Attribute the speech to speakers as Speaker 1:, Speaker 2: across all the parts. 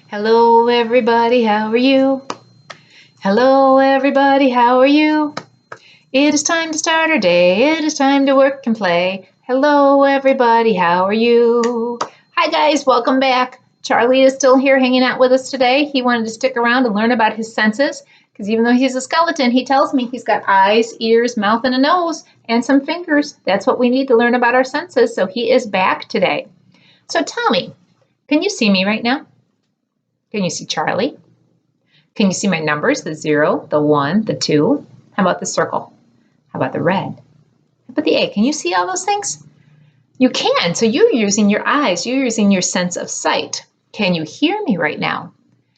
Speaker 1: Hello everybody, how are you? Hello everybody, how are you? It is time to start our day. It is time to work and play. Hello everybody, how are you? Hi guys, welcome back. Charlie is still here hanging out with us today. He wanted to stick around and learn about his senses because even though he's a skeleton, he tells me he's got eyes, ears, mouth, and a nose, and some fingers. That's what we need to learn about our senses, so he is back today. So tell me, can you see me right now? Can you see Charlie? Can you see my numbers, the 0, the 1, the 2? How about the circle? How about the red? How about the A? Can you see all those things? You can. So you're using your eyes. You're using your sense of sight. Can you hear me right now?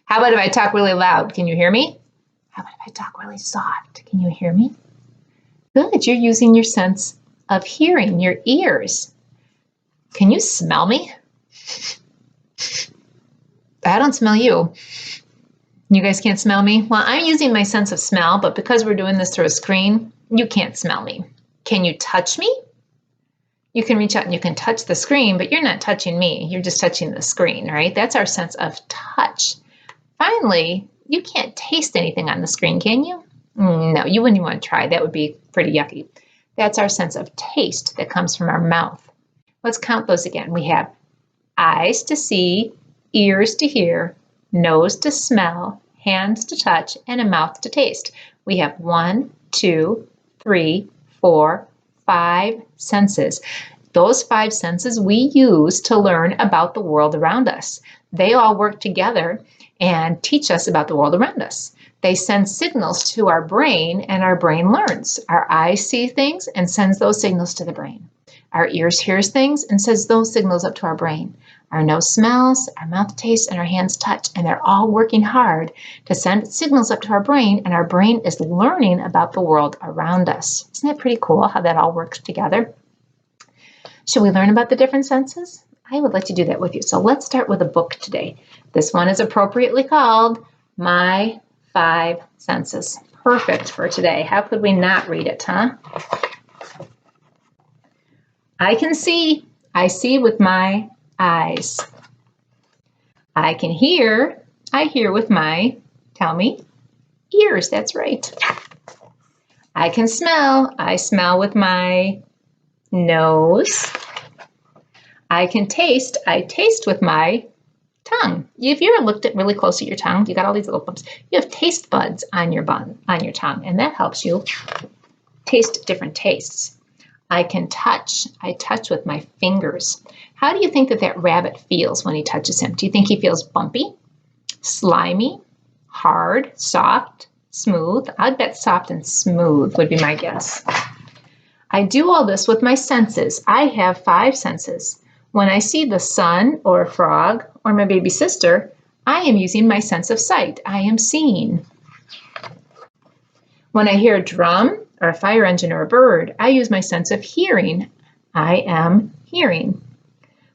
Speaker 1: How about if I talk really loud? Can you hear me? How about if I talk really soft? Can you hear me? Good. You're using your sense of hearing, your ears. Can you smell me? I don't smell you. You guys can't smell me? Well, I'm using my sense of smell, but because we're doing this through a screen, you can't smell me. Can you touch me? You can reach out and you can touch the screen, but you're not touching me. You're just touching the screen, right? That's our sense of touch. Finally, you can't taste anything on the screen, can you? No, you wouldn't even want to try. That would be pretty yucky. That's our sense of taste that comes from our mouth. Let's count those again. We have eyes to see, ears to hear, nose to smell, hands to touch, and a mouth to taste. We have 1, 2, 3, 4, 5 senses. Those 5 senses we use to learn about the world around us. They all work together and teach us about the world around us. They send signals to our brain, and our brain learns. Our eyes see things and sends those signals to the brain. Our ears hears things and sends those signals up to our brain. Our nose smells, our mouth tastes, and our hands touch, and they're all working hard to send signals up to our brain, and our brain is learning about the world around us. Isn't that pretty cool how that all works together? Should we learn about the different senses? I would like to do that with you. So let's start with a book today. This one is appropriately called My 5 Senses. Perfect for today. How could we not read it, huh? I can see. I see with my eyes. I can hear. I hear with my, tell me, ears. That's right. I can smell. I smell with my nose. I can taste. I taste with my tongue. If you ever looked at really close at your tongue, you got all these little bumps. You have taste buds on your tongue, and that helps you taste different tastes. I can touch. I touch with my fingers. How do you think that rabbit feels when he touches him? Do you think he feels bumpy, slimy, hard, soft, smooth? I'd bet soft and smooth would be my guess. I do all this with my senses. I have 5 senses. When I see the sun or a frog or my baby sister, I am using my sense of sight. I am seeing. When I hear a drum or a fire engine or a bird, I use my sense of hearing. I am hearing.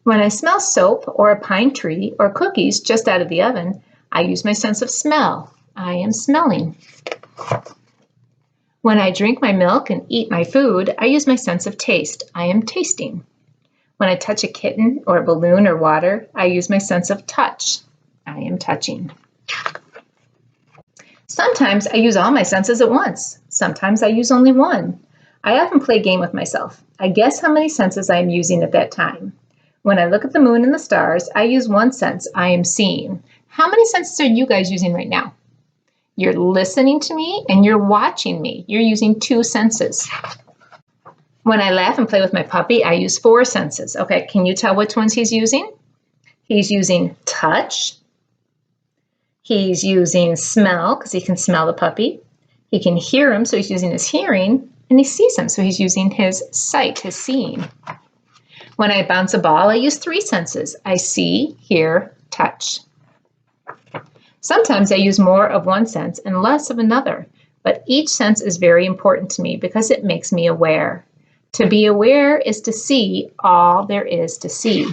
Speaker 1: When I smell soap or a pine tree or cookies just out of the oven, I use my sense of smell. I am smelling. When I drink my milk and eat my food, I use my sense of taste. I am tasting. When I touch a kitten or a balloon or water, I use my sense of touch. I am touching. Sometimes I use all my senses at once. Sometimes I use only one. I often play a game with myself. I guess how many senses I am using at that time. When I look at the moon and the stars, I use one sense. I am seeing. How many senses are you guys using right now? You're listening to me and you're watching me. You're using 2 senses. When I laugh and play with my puppy, I use 4 senses. Okay, can you tell which ones he's using? He's using touch. He's using smell because he can smell the puppy. He can hear him, so he's using his hearing. And he sees him, so he's using his sight, his seeing. When I bounce a ball, I use 3 senses. I see, hear, touch. Sometimes I use more of one sense and less of another, but each sense is very important to me because it makes me aware. To be aware is to see all there is to see.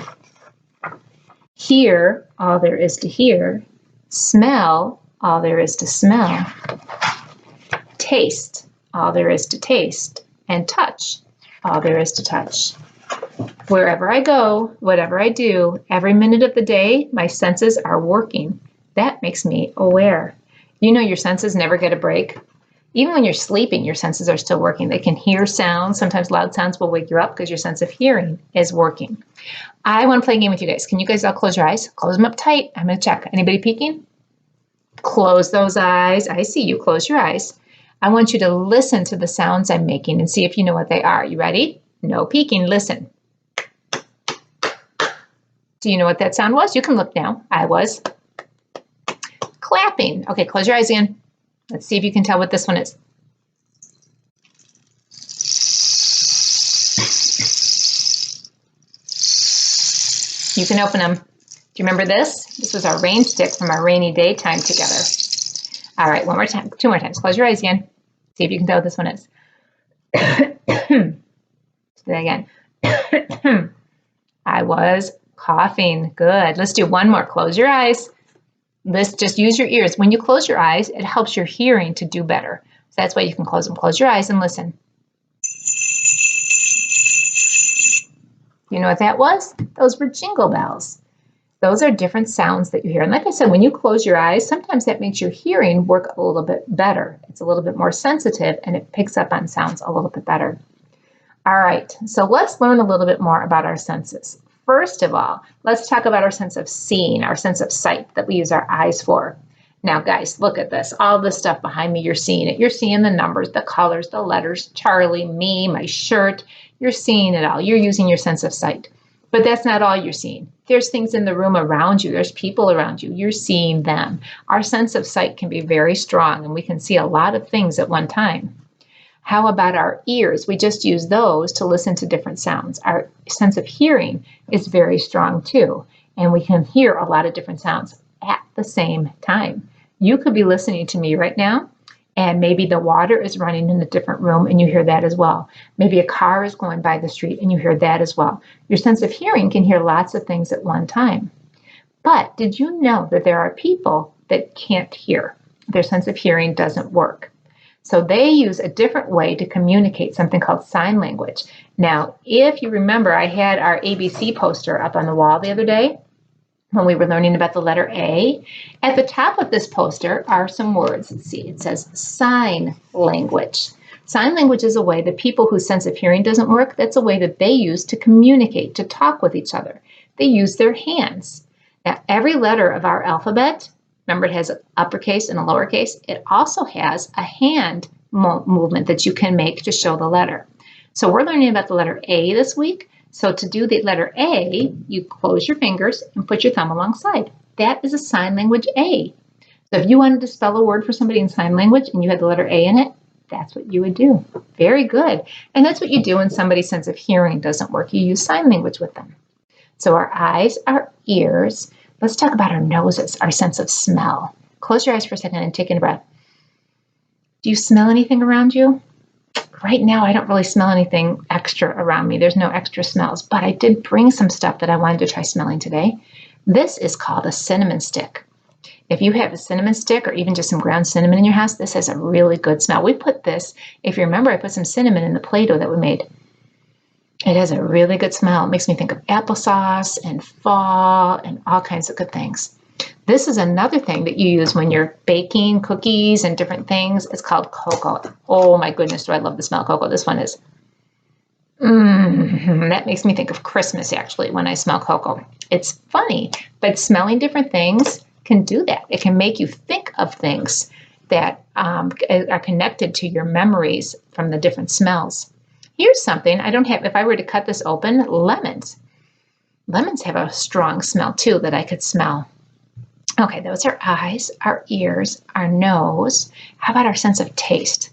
Speaker 1: Hear all there is to hear. Smell all there is to smell. Taste all there is to taste. And touch all there is to touch. Wherever I go, whatever I do, every minute of the day, my senses are working. That makes me aware. You know your senses never get a break. Even when you're sleeping, your senses are still working. They can hear sounds. Sometimes loud sounds will wake you up because your sense of hearing is working. I want to play a game with you guys. Can you guys all close your eyes? Close them up tight. I'm going to check. Anybody peeking? Close those eyes. I see you. Close your eyes. I want you to listen to the sounds I'm making and see if you know what they are. You ready? No peeking. Listen. Do you know what that sound was? You can look now. I was clapping. Okay, close your eyes again. Let's see if you can tell what this one is. You can open them. Do you remember this? This was our rain stick from our rainy day time together. All right, one more time, 2 more times. Close your eyes again. See if you can tell what this one is. Do that again. I was coughing. Good. Let's do one more. Close your eyes. Let's just use your ears. When you close your eyes, it helps your hearing to do better. So that's why you can close them. Close your eyes and listen. You know what that was? Those were jingle bells. Those are different sounds that you hear. And like I said, when you close your eyes, sometimes that makes your hearing work a little bit better. It's a little bit more sensitive and it picks up on sounds a little bit better. All right, so let's learn a little bit more about our senses. First of all, let's talk about our sense of seeing, our sense of sight that we use our eyes for. Now, guys, look at this. All this stuff behind me, you're seeing it. You're seeing the numbers, the colors, the letters, Charlie, me, my shirt. You're seeing it all. You're using your sense of sight. But that's not all you're seeing. There's things in the room around you. There's people around you. You're seeing them. Our sense of sight can be very strong, and we can see a lot of things at one time. How about our ears? We just use those to listen to different sounds. Our sense of hearing is very strong too, and we can hear a lot of different sounds at the same time. You could be listening to me right now, and maybe the water is running in a different room and you hear that as well. Maybe a car is going by the street and you hear that as well. Your sense of hearing can hear lots of things at one time. But did you know that there are people that can't hear? Their sense of hearing doesn't work. So they use a different way to communicate, something called sign language. Now, if you remember, I had our ABC poster up on the wall the other day when we were learning about the letter A. At the top of this poster are some words. Let's see, it says sign language. Sign language is a way that people whose sense of hearing doesn't work, that's a way that they use to communicate, to talk with each other. They use their hands. Now, every letter of our alphabet, remember, it has an uppercase and a lowercase. It also has a hand movement that you can make to show the letter. So we're learning about the letter A this week. So to do the letter A, you close your fingers and put your thumb alongside. That is a sign language A. So if you wanted to spell a word for somebody in sign language and you had the letter A in it, that's what you would do. Very good. And that's what you do when somebody's sense of hearing doesn't work. You use sign language with them. So our eyes, our ears. Let's talk about our noses, our sense of smell. Close your eyes for a second and take in a breath. Do you smell anything around you? Right now, I don't really smell anything extra around me. There's no extra smells, but I did bring some stuff that I wanted to try smelling today. This is called a cinnamon stick. If you have a cinnamon stick or even just some ground cinnamon in your house, this has a really good smell. We put this, if you remember, I put some cinnamon in the Play-Doh that we made. It has a really good smell. It makes me think of applesauce and fall and all kinds of good things. This is another thing that you use when you're baking cookies and different things. It's called cocoa. Oh my goodness, do I love the smell of cocoa. This one is, that makes me think of Christmas actually when I smell cocoa. It's funny, but smelling different things can do that. It can make you think of things that are connected to your memories from the different smells. Here's something I don't have, if I were to cut this open, lemons. Lemons have a strong smell too that I could smell. Okay, those are eyes, our ears, our nose. How about our sense of taste?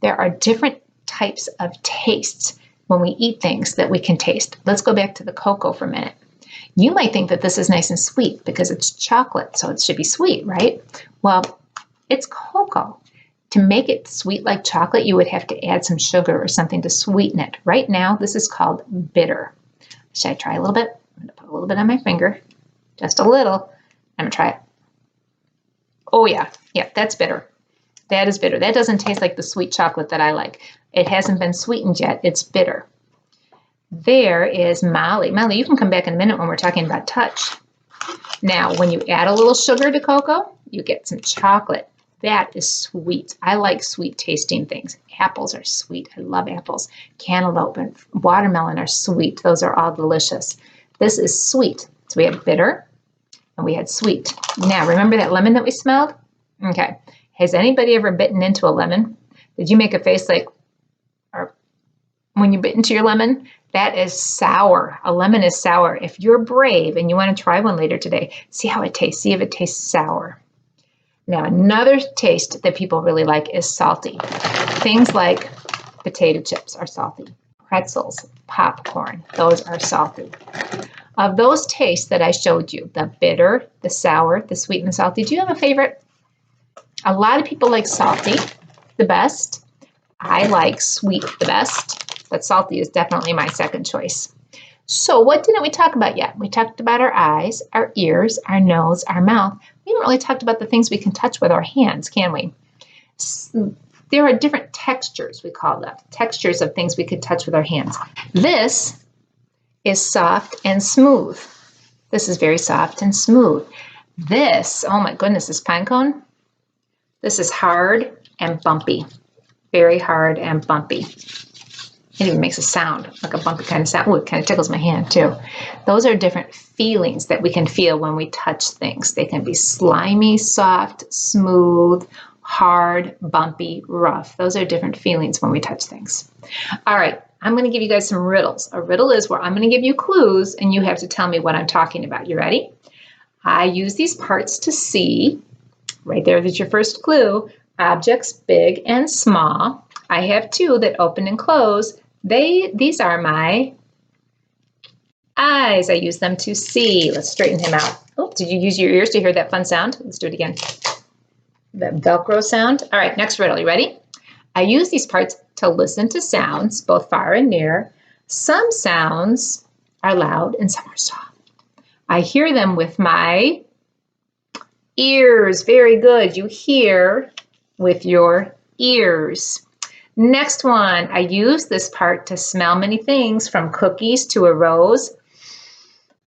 Speaker 1: There are different types of tastes when we eat things that we can taste. Let's go back to the cocoa for a minute. You might think that this is nice and sweet because it's chocolate, so it should be sweet, right? Well, it's cocoa. To make it sweet like chocolate, you would have to add some sugar or something to sweeten it. Right now, this is called bitter. Should I try a little bit? I'm going to put a little bit on my finger, just a little. I'm going to try it. Oh, yeah, that's bitter. That is bitter. That doesn't taste like the sweet chocolate that I like. It hasn't been sweetened yet. It's bitter. There is Molly. Molly, you can come back in a minute when we're talking about touch. Now, when you add a little sugar to cocoa, you get some chocolate. That is sweet. I like sweet tasting things. Apples are sweet. I love apples. Cantaloupe and watermelon are sweet. Those are all delicious. This is sweet. So we have bitter and we had sweet. Now, remember that lemon that we smelled? Okay. Has anybody ever bitten into a lemon? Did you make a face like, or when you bit into your lemon? That is sour. A lemon is sour. If you're brave and you want to try one later today, see how it tastes. See if it tastes sour. Now, another taste that people really like is salty. Things like potato chips are salty. Pretzels, popcorn, those are salty. Of those tastes that I showed you, the bitter, the sour, the sweet, and the salty, do you have a favorite? A lot of people like salty the best. I like sweet the best, but salty is definitely my second choice. So what didn't we talk about yet? We talked about our eyes, our ears, our nose, our mouth. We haven't really talked about the things we can touch with our hands, can we? There are different textures, we call them. Textures of things we could touch with our hands. This is soft and smooth. This is very soft and smooth. This, oh my goodness, this pine cone. This is hard and bumpy. Very hard and bumpy. It even makes a sound, like a bumpy kind of sound. Oh, it kind of tickles my hand too. Those are different feelings that we can feel when we touch things. They can be slimy, soft, smooth, hard, bumpy, rough. Those are different feelings when we touch things. All right, I'm going to give you guys some riddles. A riddle is where I'm going to give you clues and you have to tell me what I'm talking about. You ready? I use these parts to see. Right there, that's your first clue. Objects big and small. I have two that open and close. These are my eyes. I use them to see. Let's straighten him out. Oh, did you use your ears to hear that fun sound? Let's do it again. That Velcro sound. All right, next riddle. You ready? I use these parts to listen to sounds, both far and near. Some sounds are loud and some are soft. I hear them with my ears. Very good. You hear with your ears. Next one, I use this part to smell many things, from cookies to a rose.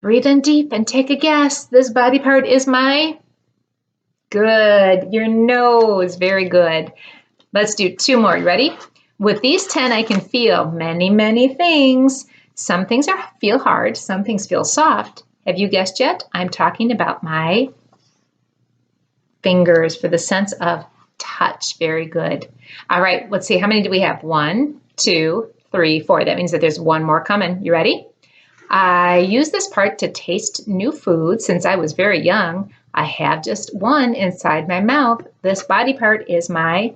Speaker 1: Breathe in deep and take a guess. This body part is my, good, your nose. Very good. Let's do two more. You ready? With these 10, I can feel many, many things. Some things feel hard. Some things feel soft. Have you guessed yet? I'm talking about my fingers for the sense of touch. Very good. All right, let's see. How many do we have? 1, 2, 3, 4. That means that there's one more coming. You ready? I use this part to taste new food. Since I was very young, I have just one inside my mouth. This body part is my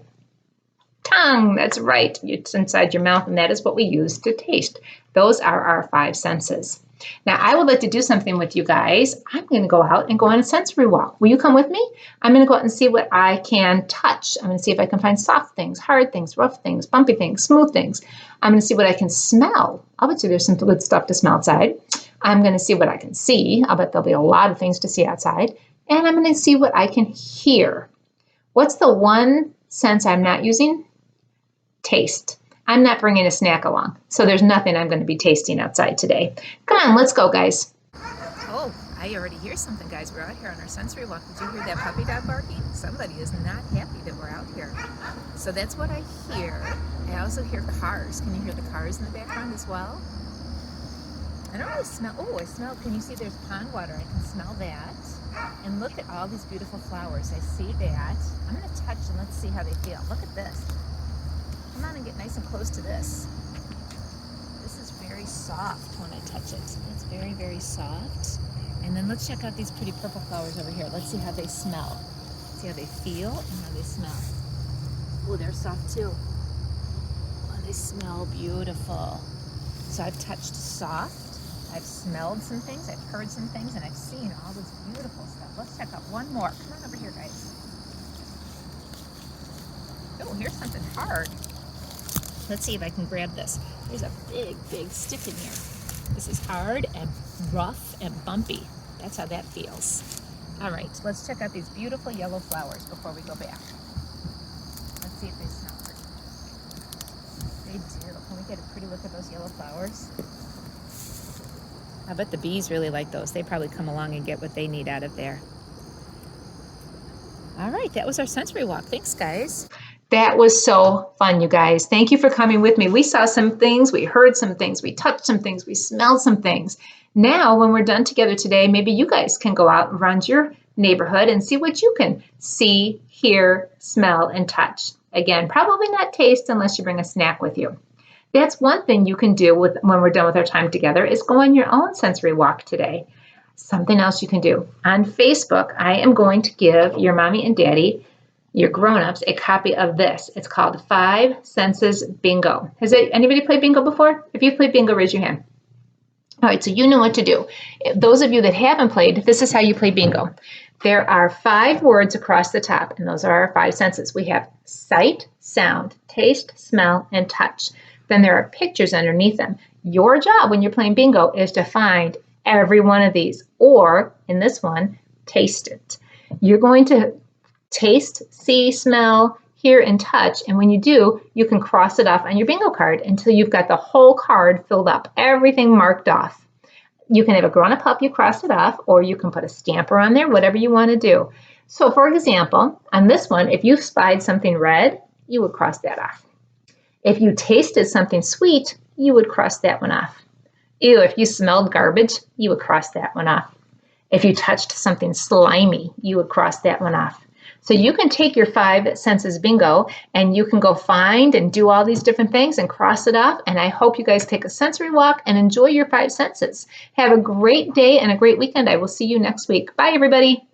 Speaker 1: tongue. That's right. It's inside your mouth, and that is what we use to taste. Those are our 5 senses. Now, I would like to do something with you guys. I'm going to go out and go on a sensory walk. Will you come with me? I'm going to go out and see what I can touch. I'm going to see if I can find soft things, hard things, rough things, bumpy things, smooth things. I'm going to see what I can smell. I'll bet you there's some good stuff to smell outside. I'm going to see what I can see. I'll bet there'll be a lot of things to see outside. And I'm going to see what I can hear. What's the one sense I'm not using? Taste. I'm not bringing a snack along, so there's nothing I'm going to be tasting outside today. Come on, let's go, guys.
Speaker 2: Oh, I already hear something, guys. We're out here on our sensory walk. Did you hear that puppy dog barking? Somebody is not happy that we're out here. So that's what I hear. I also hear cars. Can you hear the cars in the background as well? I don't really smell. Oh, I smell. Can you see there's pond water? I can smell that. And look at all these beautiful flowers. I see that. I'm going to touch and let's see how they feel. Look at this. Come on and get nice and close to this. This is very soft when I touch it. It's very, very soft. And then let's check out these pretty purple flowers over here. Let's see how they smell. See how they feel and how they smell. Oh, they're soft too. Oh, they smell beautiful. So I've touched soft. I've smelled some things. I've heard some things. And I've seen all this beautiful stuff. Let's check out one more. Come on over here, guys. Oh, here's something hard. Let's see if I can grab this. There's a big, big stick in here. This is hard and rough and bumpy. That's how that feels. All right, let's check out these beautiful yellow flowers before we go back. Let's see if they smell good. They do. Can we get a pretty look at those yellow flowers? I bet the bees really like those. They probably come along and get what they need out of there. All right, that was our sensory walk. Thanks, guys.
Speaker 1: That was so fun, you guys. Thank you for coming with me. We saw some things, we heard some things, we touched some things, we smelled some things. Now, when we're done together today, maybe you guys can go out around your neighborhood and see what you can see, hear, smell, and touch. Again, probably not taste unless you bring a snack with you. That's one thing you can do when we're done with our time together is go on your own sensory walk today. Something else you can do. On Facebook, I am going to give your mommy and daddy, your grown-ups, a copy of this. It's called 5 Senses Bingo. Has anybody played bingo before? If you've played bingo, raise your hand. All right, so you know what to do. Those of you that haven't played, this is how you play bingo. There are 5 words across the top, and those are our 5 senses. We have sight, sound, taste, smell, and touch. Then there are pictures underneath them. Your job when you're playing bingo is to find every one of these, or in this one, taste it. You're going to taste, see, smell, hear, and touch, and when you do, you can cross it off on your bingo card until you've got the whole card filled up, everything marked off. You can have a grown-up help you cross it off, or you can put a stamper on there, whatever you want to do. So for example, on this one, if you spied something red, you would cross that off. If you tasted something sweet, you would cross that one off. Ew, if you smelled garbage, you would cross that one off. If you touched something slimy, you would cross that one off. So you can take your 5 senses bingo and you can go find and do all these different things and cross it off. And I hope you guys take a sensory walk and enjoy your 5 senses. Have a great day and a great weekend. I will see you next week. Bye, everybody.